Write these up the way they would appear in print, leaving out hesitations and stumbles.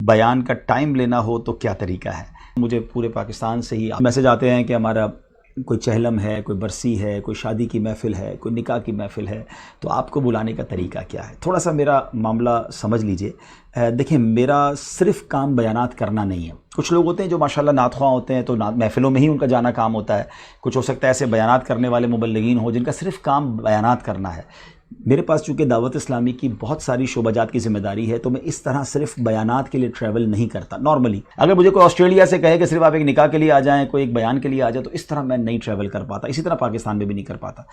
بیان کا ٹائم لینا ہو تو کیا طریقہ ہے؟ مجھے پورے پاکستان سے ہی میسج آتے ہیں کہ ہمارا کوئی چہلم ہے، کوئی برسی ہے، کوئی شادی کی محفل ہے، کوئی نکاح کی محفل ہے، تو آپ کو بلانے کا طریقہ کیا ہے؟ تھوڑا سا میرا معاملہ سمجھ لیجئے۔ دیکھیں، میرا صرف کام بیانات کرنا نہیں ہے۔ کچھ لوگ ہوتے ہیں جو ماشاءاللہ نعت خواں ہوتے ہیں، تو محفلوں میں ہی ان کا جانا کام ہوتا ہے۔ کچھ ہو سکتا ہے ایسے بیانات کرنے والے مبلغین ہوں جن کا صرف کام بیانات کرنا ہے۔ میرے پاس چونکہ دعوت اسلامی کی بہت ساری شعبہ جات کی ذمہ داری ہے، تو میں اس طرح صرف بیانات کے لیے ٹریول نہیں کرتا نارملی۔ اگر مجھے کوئی آسٹریلیا سے کہے کہ صرف آپ ایک نکاح کے لیے آ جائیں، کوئی ایک بیان کے لیے آ جائیں، تو اس طرح میں نہیں ٹریول کر پاتا، اسی طرح پاکستان میں بھی نہیں کر پاتا۔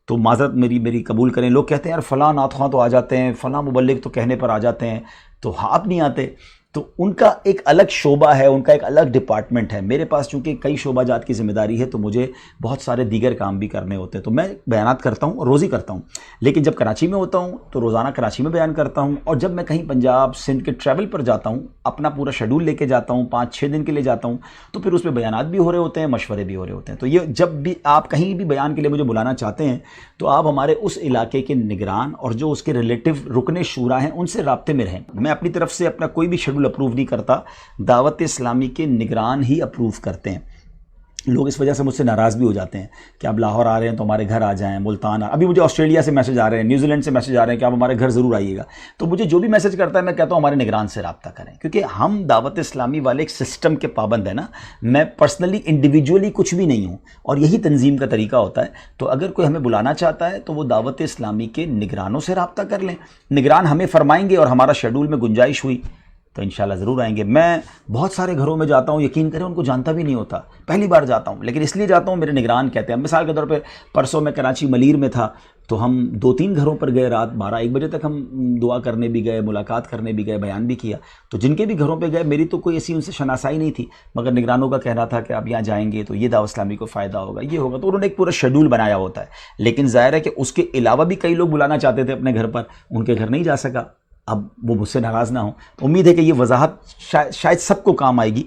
تو معذرت میری قبول کریں۔ لوگ کہتے ہیں یار فلاں نعت خواں تو آ جاتے ہیں، فلاں مبلغ تو کہنے پر آ جاتے ہیں، تو آپ نہیں آتے۔ تو ان کا ایک الگ شعبہ ہے، ان کا ایک الگ ڈپارٹمنٹ ہے۔ میرے پاس چونکہ کئی شعبہ جات کی ذمہ داری ہے، تو مجھے بہت سارے دیگر کام بھی کرنے ہوتے ہیں۔ تو میں بیانات کرتا ہوں، روز ہی کرتا ہوں، لیکن جب کراچی میں ہوتا ہوں تو روزانہ کراچی میں بیان کرتا ہوں، اور جب میں کہیں پنجاب سندھ کے ٹریول پر جاتا ہوں، اپنا پورا شیڈول لے کے جاتا ہوں، 5-6 دن کے لیے جاتا ہوں، تو پھر اس میں بیانات بھی ہو رہے ہوتے ہیں، مشورے بھی ہو رہے ہوتے ہیں۔ تو یہ جب بھی آپ کہیں بھی بیان کے لیے مجھے بلانا چاہتے ہیں، تو آپ ہمارے اس علاقے کے نگران اور جو اس کے ریلیٹو رکن شورا ہیں ان سے رابطے میں رہیں۔ میں اپنی طرف سے اپنا کوئی بھی شیڈول اپروو نہیں کرتا، دعوت اسلامی کے نگران ہی اپروو کرتے ہیں۔ لوگ اس وجہ سے مجھ سے ناراض بھی ہو جاتے ہیں کہ آپ لاہور آ رہے ہیں تو ہمارے گھر آ جائیں، ملتان ابھی مجھے آسٹریلیا سے میسج آ رہے ہیں، نیوزی لینڈ سے میسج آ رہے ہیں کہ آپ ہمارے گھر ضرور آئیے گا۔ تو مجھے جو بھی میسج کرتا ہے میں کہتا ہوں ہمارے نگران سے رابطہ کریں، کیونکہ ہم دعوت اسلامی والے ایک سسٹم کے پابند ہیں نا۔ میں پرسنلی انڈیویجولی کچھ بھی نہیں ہوں، اور یہی تنظیم کا طریقہ ہوتا ہے۔ تو اگر کوئی ہمیں بلانا چاہتا ہے تو وہ دعوت اسلامی کے نگرانوں سے رابطہ کر لیں، نگران ہمیں فرمائیں گے اور ہمارا شیڈول میں گنجائش ہوئی تو انشاءاللہ ضرور آئیں گے۔ میں بہت سارے گھروں میں جاتا ہوں، یقین کریں ان کو جانتا بھی نہیں ہوتا، پہلی بار جاتا ہوں، لیکن اس لیے جاتا ہوں میرے نگران کہتے ہیں۔ مثال کے طور پہ پرسوں میں کراچی ملیر میں تھا، تو ہم 2-3 گھروں پر گئے، رات 12-1 بجے تک ہم دعا کرنے بھی گئے، ملاقات کرنے بھی گئے، بیان بھی کیا۔ تو جن کے بھی گھروں پہ گئے، میری تو کوئی ایسی ان سے شناسائی نہیں تھی، مگر نگرانوں کا کہنا تھا کہ آپ یہاں جائیں گے تو یہ دعوت اسلامی کو فائدہ ہوگا، یہ ہوگا۔ تو انہوں نے ایک پورا شیڈول بنایا ہوتا ہے، لیکن ظاہر ہے کہ اس کے علاوہ بھی کئی لوگ بلانا چاہتے تھے اپنے گھر پر، ان کے گھر نہیں جا سکا۔ اب وہ مجھ سے ناراض نہ ہوں۔ امید ہے کہ یہ وضاحت شاید سب کو کام آئے گی۔